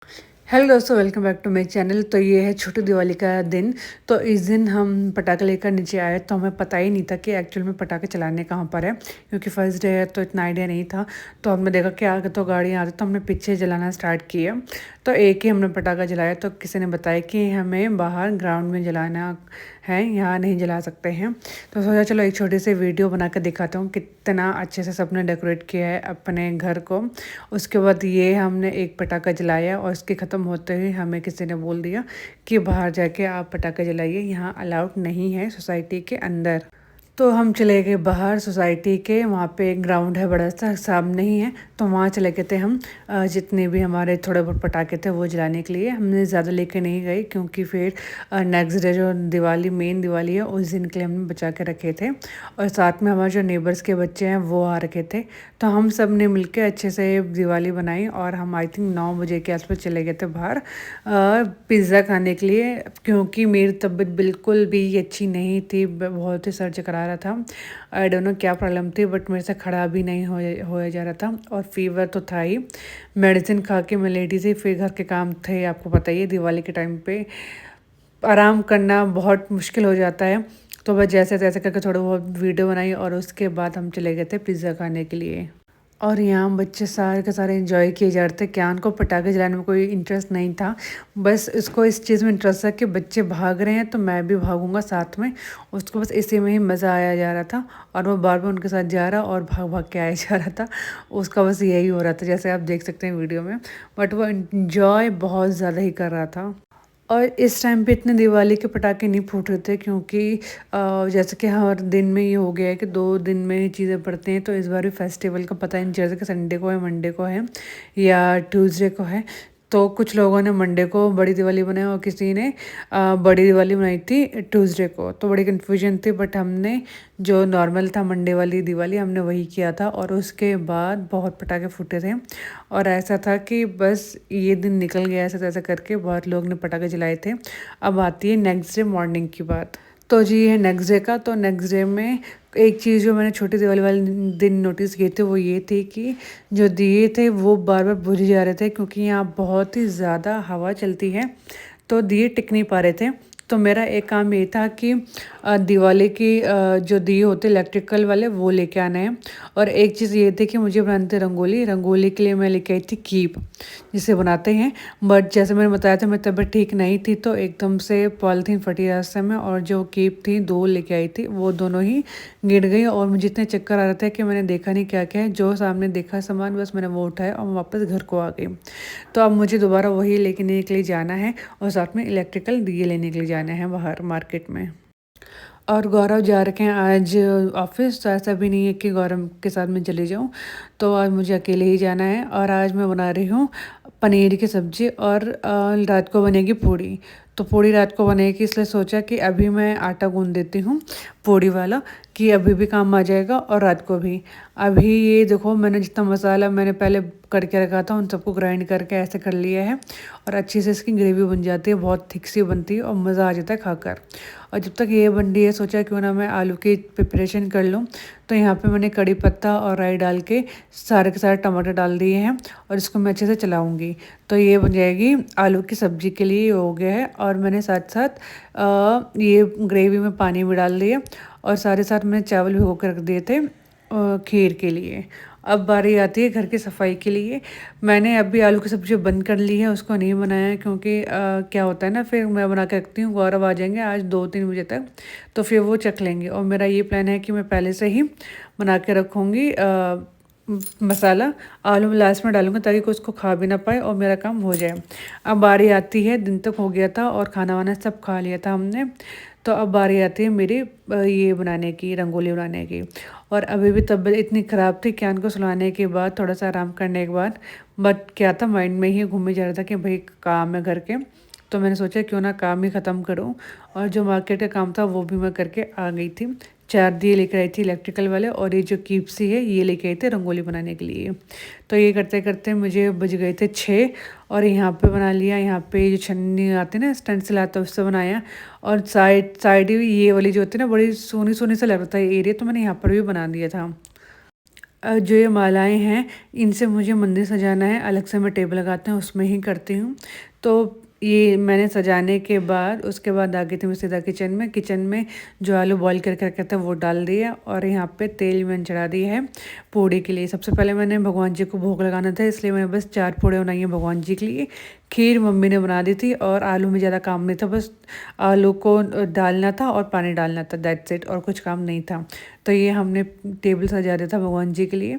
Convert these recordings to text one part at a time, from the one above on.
Hello दोस्तों, welcome back to my channel. तो ये है छोटी दिवाली का दिन। तो इस दिन हम पटाखे लेकर नीचे आए तो हमें पता ही नहीं था कि एक्चुअल में पटाखे चलाने कहाँ पर है, क्योंकि फर्स्ट डे है तो इतना आइडिया नहीं था। तो हमने देखा कि आगे तो गाड़ियाँ आ रही, तो हमने पीछे जलाना स्टार्ट किया। तो एक ही हमने पटाखा जलाया, तो किसी ने बताया कि हमें बाहर ग्राउंड में जलाना है, यहाँ नहीं जला सकते हैं। तो सोचा चलो एक छोटी सी वीडियो बना कर दिखाता हूँ कितना अच्छे से सबने डेकोरेट किया है अपने घर को। उसके बाद ये हमने एक पटाखा जलाया और उसके ख़त्म होते ही हमें किसी ने बोल दिया कि बाहर जाके आप पटाखा जलाइए, यहाँ अलाउड नहीं है सोसाइटी के अंदर। तो हम चले गए बाहर सोसाइटी के, वहाँ पे एक ग्राउंड है बड़ा सा, सामने ही है। तो वहाँ चले गए थे हम। जितने भी हमारे थोड़े बहुत पटाखे थे वो जलाने के लिए हमने ज़्यादा लेके नहीं गए, क्योंकि फिर नेक्स्ट डे जो दिवाली मेन दिवाली है उस दिन के लिए हमने बचा के रखे थे। और साथ में हमारे जो नेबर्स के बच्चे हैं वो आ रखे थे। तो हम सब ने मिल अच्छे से दिवाली बनाई और हम आई थिंक 9 बजे के आसपास चले गए थे बाहर पिज़्ज़ा खाने के लिए, क्योंकि मेरी तबीयत बिल्कुल भी अच्छी नहीं थी, बहुत ही सर चकरा रहा था। आई डोंट नो क्या प्रॉब्लम थी, बट मेरे से खड़ा भी नहीं होया जा रहा था और फीवर तो था ही। मेडिसिन खा के मैं लेटी थी, फिर घर के काम थे, आपको पता ही है दिवाली के टाइम पे आराम करना बहुत मुश्किल हो जाता है। तो बस जैसे तैसे करके थोड़ा बहुत वीडियो बनाई और उसके बाद हम चले गए थे पिज़्ज़ा खाने के लिए। और यहाँ बच्चे सारे के सारे एंजॉय किए जा रहे थे। क्या उनको पटाखे जलाने में कोई इंटरेस्ट नहीं था, बस इसको इस चीज़ में इंटरेस्ट था कि बच्चे भाग रहे हैं तो मैं भी भागूंगा साथ में। उसको बस इसी में ही मज़ा आया जा रहा था और वो बार बार उनके साथ जा रहा और भाग भाग के आया जा रहा था। उसका बस यही हो रहा था, जैसे आप देख सकते हैं वीडियो में। बट वो इंजॉय बहुत ज़्यादा ही कर रहा था। और इस टाइम पे इतने दिवाली के पटाखे नहीं फूट रहे थे, क्योंकि जैसे कि हर दिन में ये हो गया है कि 2 दिन में ही चीज़ें पड़ती हैं। तो इस बार भी फेस्टिवल का पता नहीं, जैसे कि संडे को है, मंडे को है या ट्यूसडे को है। तो कुछ लोगों ने मंडे को बड़ी दिवाली बनाई और किसी ने बड़ी दिवाली बनाई थी ट्यूसडे को। तो बड़ी कन्फ्यूजन थी, बट हमने जो नॉर्मल था मंडे वाली दिवाली हमने वही किया था। और उसके बाद बहुत पटाखे फूटे थे और ऐसा था कि बस ये दिन निकल गया ऐसा तैसा करके, बहुत लोग ने पटाखे जलाए थे। अब आती है नेक्स्ट डे मॉर्निंग की बात। तो जी ये नेक्स्ट डे का, तो नेक्स्ट डे में एक चीज़ जो मैंने छोटी दिवाली वाले दिन नोटिस किए थे वो ये थी कि जो दिए थे वो बार बार बुझ जा रहे थे, क्योंकि यहाँ बहुत ही ज़्यादा हवा चलती है तो दिए टिक नहीं पा रहे थे। तो मेरा एक काम ये था कि दिवाली की जो दिए होते इलेक्ट्रिकल वाले वो लेके आना है। और एक चीज़ ये थी कि मुझे बनानी थी रंगोली। रंगोली के लिए मैं लेके आई थी कीप, जिसे बनाते हैं। बट जैसे मैंने बताया था मेरी तबीयत ठीक नहीं थी, तो एकदम से पॉलीथीन फटी रास्ते में, और जो कीप थी 2 लेके आई थी वो दोनों ही गिर गई। और मुझे इतने चक्कर आ रहे थे कि मैंने देखा नहीं क्या क्या है, जो सामने देखा सामान बस मैंने वो उठाया और वापस घर को आ गई। तो अब मुझे दोबारा वही लेने के लिए जाना है और साथ में इलेक्ट्रिकल दिए लेने के लिए जाना है बाहर मार्केट में। और गौरव जा रखे हैं आज ऑफिस, तो ऐसा भी नहीं है कि गौरव के साथ मैं चली जाऊं। तो आज मुझे अकेले ही जाना है और आज मैं बना रही हूँ पनीर की सब्ज़ी और रात को बनेगी पूड़ी। तो पूड़ी रात को बनेगी, इसलिए सोचा कि अभी मैं आटा गूंद देती हूँ पूड़ी वाला, कि अभी भी काम आ जाएगा और रात को भी। अभी ये देखो मैंने जितना मसाला मैंने पहले करके रखा था उन सबको ग्राइंड करके ऐसे कर लिया है। और अच्छी से इसकी ग्रेवी बन जाती है, बहुत थिक सी बनती है और मज़ा आ जाता है खाकर। और जब तक ये बन रही है सोचा क्यों ना मैं आलू की प्रिपरेशन कर लूँ। तो यहाँ पे मैंने कड़ी पत्ता और राई डाल के सारे के सारे टमाटर डाल दिए हैं और इसको मैं अच्छे से चलाऊँगी। तो ये बन जाएगी आलू की सब्ज़ी के लिए, हो गया है। और मैंने साथ साथ ये ग्रेवी में पानी भी डाल दिया और सारे साथ मैंने चावल भिगो के रख दिए थे खीर के लिए। अब बारी आती है घर की सफाई के लिए। मैंने अभी आलू की सब्ज़ी बंद कर ली है, उसको नहीं बनाया है, क्योंकि क्या होता है ना, फिर मैं बना के रखती हूँ, गौरव आ जाएंगे आज 2-3 बजे तक, तो फिर वो चख लेंगे। और मेरा ये प्लान है कि मैं पहले से ही बना के रखूँगी मसाला, आलू में लास्ट में डालूंगा ताकि कोई उसको खा भी ना पाए और मेरा काम हो जाए। अब बारी आती है, दिन तक हो गया था और खाना वाना सब खा लिया था हमने। तो अब बारी आती है मेरी ये बनाने की, रंगोली बनाने की। और अभी भी तबीयत इतनी ख़राब थी, कैन को सुलाने के बाद थोड़ा सा आराम करने के बाद, बट क्या था माइंड में ही घूमे जा रहा था कि भाई काम है घर के। तो मैंने सोचा क्यों ना काम ही ख़त्म करूं, और जो मार्केट का काम था वो भी मैं करके आ गई थी। 4 दिए लेकर आई थी इलेक्ट्रिकल वाले, और ये जो कीप्सी है ये लेके आई थे रंगोली बनाने के लिए। तो ये करते करते मुझे बज गए थे 6। और यहाँ पे बना लिया, यहाँ पे जो छन्नी आती है ना स्टैंड से लाता है उससे बनाया। और साइड साइड ये वाली जो होती है ना बड़ी सोनी सोनी सा लग रहा था ये एरिया, तो मैंने यहाँ पर भी बना दिया था। जो ये मालाएँ हैं, इनसे मुझे मंदिर सजाना है, अलग से मैं टेबल लगाती हूँ, उसमें ही करती हूँ। तो ये मैंने सजाने के बाद उसके बाद आ गई थी मैं सीधा किचन में। किचन में जो आलू बॉयल करके रखे थे वो डाल दिया और यहाँ पे तेल मैंने चढ़ा दिया है पूड़ी के लिए। सबसे पहले मैंने भगवान जी को भोग लगाना था, इसलिए मैंने बस 4 पूड़ी बनाई हैं भगवान जी के लिए। खीर मम्मी ने बना दी थी और आलू में ज़्यादा काम नहीं था, बस आलू को डालना था और पानी डालना था, दैट्स इट, और कुछ काम नहीं था। तो ये हमने टेबल सजा दिया था भगवान जी के लिए।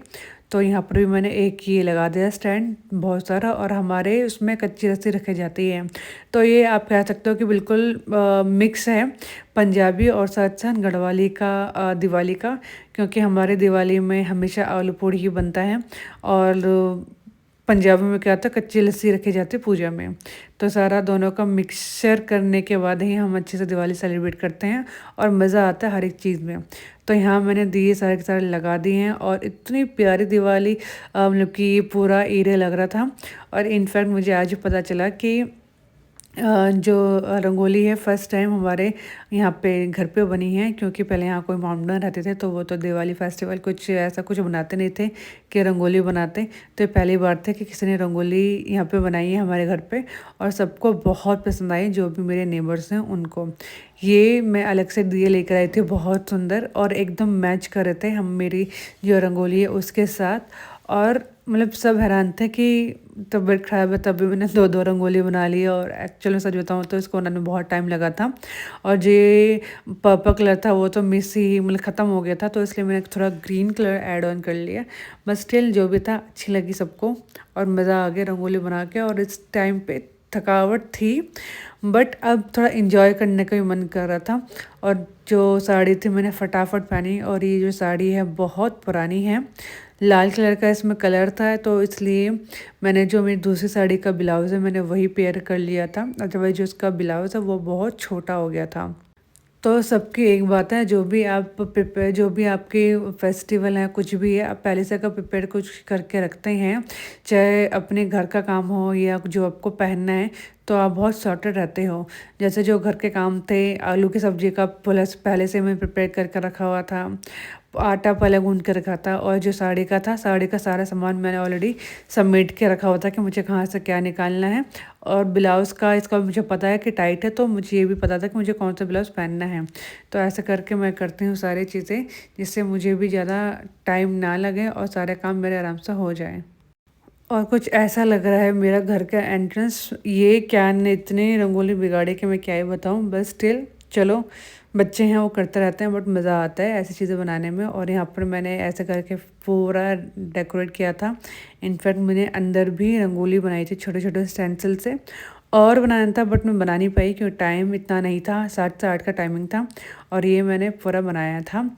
तो यहाँ पर भी मैंने एक ये लगा दिया स्टैंड बहुत सारा, और हमारे उसमें कच्ची रस्सी रखी जाती है। तो ये आप कह सकते हो कि बिल्कुल मिक्स है पंजाबी और साथ साथ गढ़वाली का दिवाली का, क्योंकि हमारे दिवाली में हमेशा आलू पूड़ी ही बनता है और पंजाबी में क्या होता है कच्ची लस्सी रखी जाती है पूजा में। तो सारा दोनों का मिक्सचर करने के बाद ही हम अच्छे से दिवाली सेलिब्रेट करते हैं और मज़ा आता है हर एक चीज़ में। तो यहाँ मैंने दिए सारे के सारे लगा दिए हैं और इतनी प्यारी दिवाली मतलब कि ये पूरा एरिया लग रहा था। और इनफैक्ट मुझे आज पता चला कि जो रंगोली है फर्स्ट टाइम हमारे यहाँ पे घर पे बनी है, क्योंकि पहले यहाँ कोई मामला रहते थे तो वो तो दिवाली फेस्टिवल कुछ ऐसा कुछ बनाते नहीं थे कि रंगोली बनाते। तो ये पहली बार थे कि किसी ने रंगोली यहाँ पे बनाई है हमारे घर पे, और सबको बहुत पसंद आई, जो भी मेरे नेबर्स हैं उनको। ये मैं अलग से दिए लेकर आई थी, बहुत सुंदर और एकदम मैच कर रहे थे हम मेरी जो रंगोली है उसके साथ। और मतलब सब हैरान थे कि तबीयत ख़राब है तब भी मैंने 2-2 रंगोली बना ली। और एक्चुअल में सच बताऊँ तो इसको बनाने में बहुत टाइम लगा था, और जो पर्पल कलर था वो तो मिस ही मतलब ख़त्म हो गया था, तो इसलिए मैंने थोड़ा ग्रीन कलर ऐड ऑन कर लिया। बस स्टिल जो भी था अच्छी लगी सबको और मज़ा आ गया रंगोली बना के। और इस टाइम पे थकावट थी बट अब थोड़ा इन्जॉय करने का भी मन कर रहा था। और जो साड़ी थी मैंने फटाफट पहनी, और ये जो साड़ी है बहुत पुरानी है, लाल कलर का इसमें कलर था, तो इसलिए मैंने जो मेरी दूसरी साड़ी का ब्लाउज़ है मैंने वही पेयर कर लिया था, अदरवाइज जो उसका ब्लाउज़ है वो बहुत छोटा हो गया था। तो सबकी एक बात है, जो भी आप प्रिपेयर जो भी आपके फेस्टिवल है कुछ भी है, आप पहले से अगर प्रिपेयर कुछ करके रखते हैं, चाहे अपने घर का काम हो या जो आपको पहनना है, तो आप बहुत सॉर्टेड रहते हो। जैसे जो घर के काम थे, आलू की सब्ज़ी का प्लस पहले से मैं प्रिपेयर करके रखा हुआ था, आटा पहले गूँध के रखा था, और जो साड़ी का था, साड़ी का सारा सामान मैंने ऑलरेडी समेट के रखा हुआ था कि मुझे कहाँ से क्या निकालना है। और ब्लाउज़ का इसका मुझे पता है कि टाइट है, तो मुझे ये भी पता था कि मुझे कौन सा ब्लाउज़ पहनना है। तो ऐसे करके मैं करती हूँ सारी चीज़ें, जिससे मुझे भी ज़्यादा टाइम ना लगे और सारे काम मेरे आराम से हो जाए। और कुछ ऐसा लग रहा है मेरा घर का एंट्रेंस, ये क्या ने इतने रंगोली बिगाड़े कि मैं क्या ही बताऊँ, बस स्टिल चलो, बच्चे हैं वो करते रहते हैं, बट मज़ा आता है ऐसी चीज़ें बनाने में। और यहाँ पर मैंने ऐसे करके पूरा डेकोरेट किया था। इनफैक्ट मैंने अंदर भी रंगोली बनाई थी छोटे छोटे स्टेंसिल से, और बनाना था बट मैं बना नहीं पाई क्योंकि टाइम इतना नहीं था, 7 से 8 का टाइमिंग था, और ये मैंने पूरा बनाया था।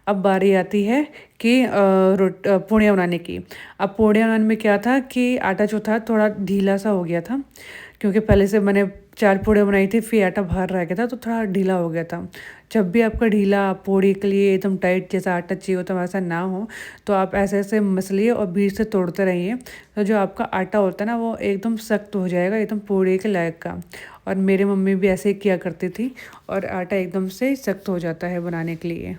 अब बारी आती है कि पूड़ियाँ बनाने की। अब पूड़ियाँ बनाने में क्या था कि आटा जो था थोड़ा ढीला सा हो गया था, क्योंकि पहले से मैंने 4 पूड़ियाँ बनाई थी, फिर आटा बाहर रह गया था तो थोड़ा ढीला हो गया था। जब भी आपका ढीला पूड़ी के लिए एकदम टाइट जैसा आटा चाहिए होता है वैसा ना हो, तो आप ऐसे ऐसे मसलिए और बीच से तोड़ते रहिए, तो जो आपका आटा होता है ना वो एकदम सख्त हो जाएगा, एकदम पूड़ी के लायक का। और मेरी मम्मी भी ऐसे ही किया करती थी, और आटा एकदम से सख्त हो जाता है बनाने के लिए।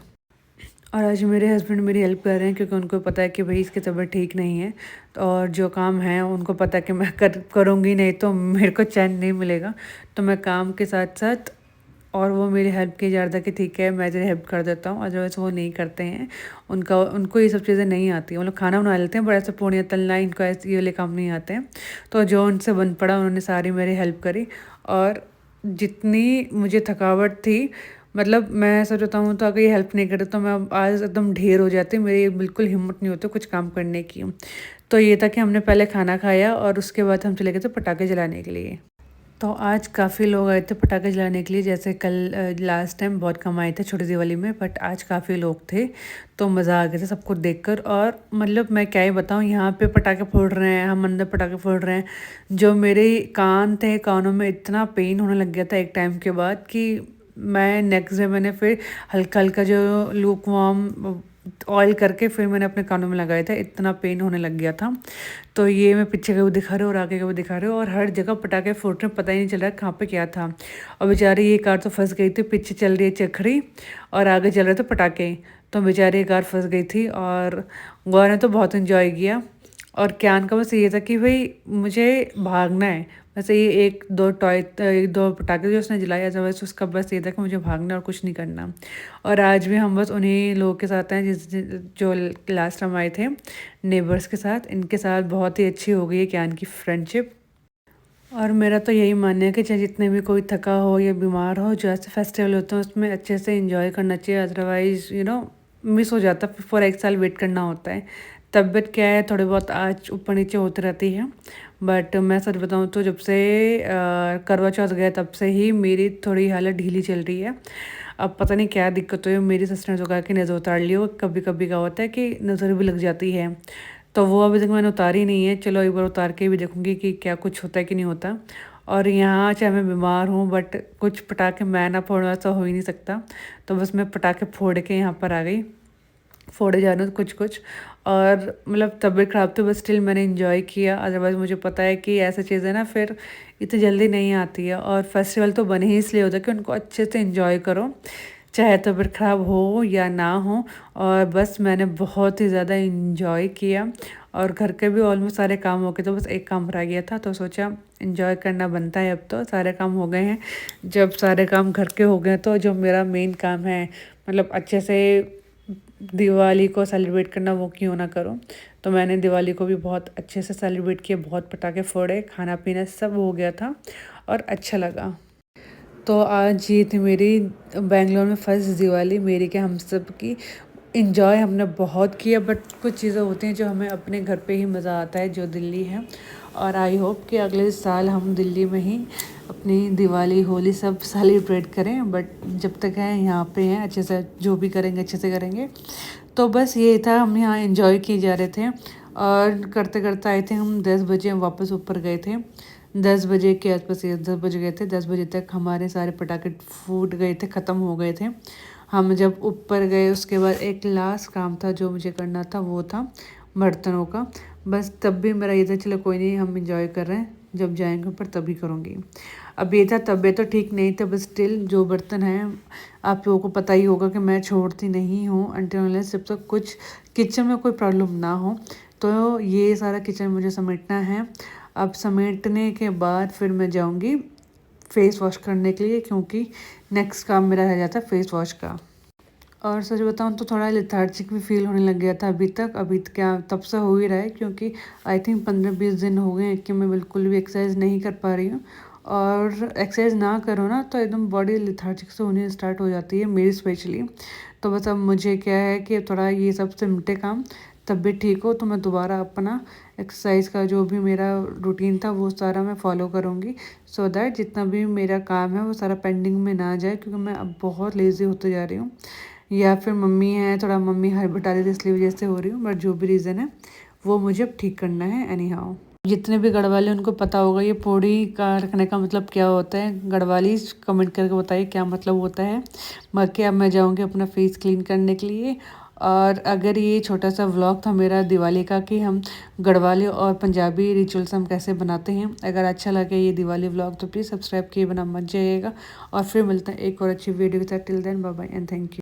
और आज मेरे हस्बैंड मेरी हेल्प कर रहे हैं, क्योंकि उनको पता है कि भाई इसकी तबीयत ठीक नहीं है, और जो काम है उनको पता है कि मैं करूँगी नहीं तो मेरे को चैन नहीं मिलेगा। तो मैं काम के साथ साथ, और वो मेरी हेल्प की जा रहा था कि ठीक है मैं तेरी हेल्प कर देता हूँ, अदरवाइज़ वो नहीं करते हैं। उनको ये सब चीज़ें नहीं आती हैं, मतलब खाना बना लेते हैं बट ऐसे पूड़ियाँ तलना इनको ऐसे ये वाले काम नहीं आते हैं। तो जो उनसे बन पड़ा उन्होंने सारी मेरी हेल्प करी। और जितनी मुझे थकावट थी, मतलब मैं सच बताऊँ तो अगर ये हेल्प नहीं करे तो मैं आज एकदम ढेर हो जाती, मेरी बिल्कुल हिम्मत नहीं होती कुछ काम करने की। तो ये था कि हमने पहले खाना खाया और उसके बाद हम चले गए थे पटाखे जलाने के लिए। तो आज काफ़ी लोग आए थे पटाखे जलाने के लिए, जैसे कल लास्ट टाइम बहुत कम आए थे छोटी दिवाली में, बट आज काफ़ी लोग थे, तो मज़ा आ गया था सबको देखकर। और मतलब मैं क्या ही बताऊँ, यहाँ पे पटाखे फोड़ रहे हैं, हम अंदर पटाखे फोड़ रहे हैं, जो मेरे कान थे, कानों में इतना पेन होने लग गया था एक टाइम के बाद कि मैं नेक्स्ट डे मैंने फिर हल्का हल्का जो लूक वार्म ऑयल करके फिर मैंने अपने कानों में लगाया था, इतना पेन होने लग गया था। तो ये मैं पीछे का भी दिखा रही हूँ और आगे का भी दिखा रही हूँ, और हर जगह पटाखे फूट रहे, पता ही नहीं चल रहा कहाँ पे क्या था। और बेचारी ये कार तो फंस गई थी, पीछे चल रही है चखड़ी और आगे चल रहे थे पटाखे। तो बेचारी कार फंस गई थी और गौर ने तो बहुत इन्जॉय किया। और क्यान का बस ये था कि भाई मुझे भागना है, बस ये एक दो टॉय एक दो पटाखे जो उसने जलाए, अदरवाइज उसका बस ये था कि मुझे भागना और कुछ नहीं करना। और आज भी हम बस उन्हीं लोगों के साथ हैं जो लास्ट टाइम आए थे, नेबर्स के साथ। इनके साथ बहुत ही अच्छी हो गई है क्यान की फ्रेंडशिप। और मेरा तो यही मानना है कि चाहे जितने भी कोई थका हो या बीमार हो, जो ऐसे फेस्टिवल होते हैं उसमें अच्छे से एंजॉय करना चाहिए, अदरवाइज मिस हो जाता है, फिर एक साल वेट करना होता है। तबीयत क्या है, थोड़ी बहुत आज ऊपर नीचे होती रहती है, बट मैं सच बताऊं तो जब से करवा चौथ गया तब से ही मेरी थोड़ी हालत ढीली चल रही है। अब पता नहीं क्या दिक्कत हुई, मेरी सिस्टर ने तो कहा कि नज़र उतार लियो, कभी कभी क्या होता है कि नज़र भी लग जाती है। तो वो अभी तक मैंने उतारी नहीं है, चलो एक बार उतार के भी देखूंगी कि क्या कुछ होता है कि नहीं होता। और यहाँ चाहे मैं बीमार हूँ बट कुछ पटाखे मैं ना फोड़ूँ ऐसा हो ही नहीं सकता। तो बस मैं पटाखे फोड़ के यहाँ पर आ गई, फोड़े जा रहे हैं कुछ कुछ। और मतलब तबीयत ख़राब थी बट स्टिल मैंने इंजॉय किया, अदरवाइज़ मुझे पता है कि ऐसी चीज़ें ना फिर इतनी जल्दी नहीं आती है। और फेस्टिवल तो बने ही इसलिए होता है कि उनको अच्छे से इंजॉय करो, चाहे तबीयत ख़राब हो या ना हो। और बस मैंने बहुत ही ज़्यादा इंजॉय किया और घर के भी ऑलमोस्ट सारे काम हो गए, तो बस एक काम रह गया था, तो सोचा इंजॉय करना बनता है। अब तो सारे काम हो गए हैं, जब सारे काम घर के हो गए तो जो मेरा मेन काम है मतलब अच्छे से दिवाली को सेलिब्रेट करना, वो क्यों ना करूं। तो मैंने दिवाली को भी बहुत अच्छे से सेलिब्रेट किया, बहुत पटाखे फोड़े, खाना पीना सब हो गया था और अच्छा लगा। तो आज ये थी मेरी बेंगलोर में फर्स्ट दिवाली, मेरी क्या हम सब की। इंजॉय हमने बहुत किया, बट कुछ चीज़ें होती हैं जो हमें अपने घर पे ही मज़ा आता है, जो दिल्ली है। और आई होप कि अगले साल हम दिल्ली में ही अपनी दिवाली होली सब सेलिब्रेट करें, बट जब तक है यहाँ पे हैं अच्छे से जो भी करेंगे अच्छे से करेंगे। तो बस ये था, हम यहाँ एंजॉय किए जा रहे थे और करते करते आए थे हम 10 बजे, हम वापस ऊपर गए थे 10 बजे के आसपास, 10 बजे गए थे। 10 बजे तक हमारे सारे पटाखे फूट गए थे, ख़त्म हो गए थे। हम जब ऊपर गए उसके बाद एक लास्ट काम था जो मुझे करना था, वो था बर्तनों का। बस तब भी मेरा ये था चलो कोई नहीं, हम इंजॉय कर रहे हैं, जब जाएंगे ऊपर तभी करूँगी। अब ये था तबीयत तो ठीक नहीं था, बस स्टिल जो बर्तन हैं आप लोगों को पता ही होगा कि मैं छोड़ती नहीं हूँ अनटिल अनलेस जब तक कुछ किचन में कोई प्रॉब्लम ना हो। तो ये सारा किचन मुझे समेटना है। अब समेटने के बाद फिर मैं जाऊँगी फेस वॉश करने के लिए, क्योंकि नेक्स्ट काम मेरा रह जाता है फेस वॉश का। और सच बताऊँ तो थोड़ा लेथार्जिक भी फील होने लग गया था अभी तक, अभी क्या तब से हो ही रहा है, क्योंकि आई थिंक 15-20 दिन हो गए हैं कि मैं बिल्कुल भी एक्सरसाइज नहीं कर पा रही हूँ। और एक्सरसाइज ना करो ना तो एकदम बॉडी लेथार्जिक से होने स्टार्ट हो जाती है, मेरी स्पेशली। तो बस अब मुझे क्या है कि थोड़ा ये सब सिमटे काम, तब भी ठीक हो तो मैं दोबारा अपना एक्सरसाइज का जो भी मेरा रूटीन था वो सारा मैं फॉलो करूँगी, सो दैट जितना भी मेरा काम है वो सारा पेंडिंग में ना जाए, क्योंकि मैं अब बहुत लेज़ी होते जा रही हूँ। या फिर मम्मी है, थोड़ा मम्मी हर बटा रही थी इसलिए वजह से हो रही हूँ, बट जो भी रीज़न है वो मुझे अब ठीक करना है एनी हाउ। जितने भी गढ़वाली उनको पता होगा ये पौड़ी का रखने का मतलब क्या होता है, गढ़वाली कमेंट करके बताइए क्या मतलब होता है। बाकी अब मैं जाऊँगी अपना फेस क्लीन करने के लिए। और अगर ये छोटा सा व्लॉग था मेरा दिवाली का कि हम गढ़वाली और पंजाबी रिचुअल्स हम कैसे बनाते हैं, अगर अच्छा लगे ये दिवाली व्लॉग तो प्लीज़ सब्सक्राइब किए बिना मत जाइएगा। और फिर मिलते हैं एक और अच्छी वीडियो के साथ, till then bye bye and thank you.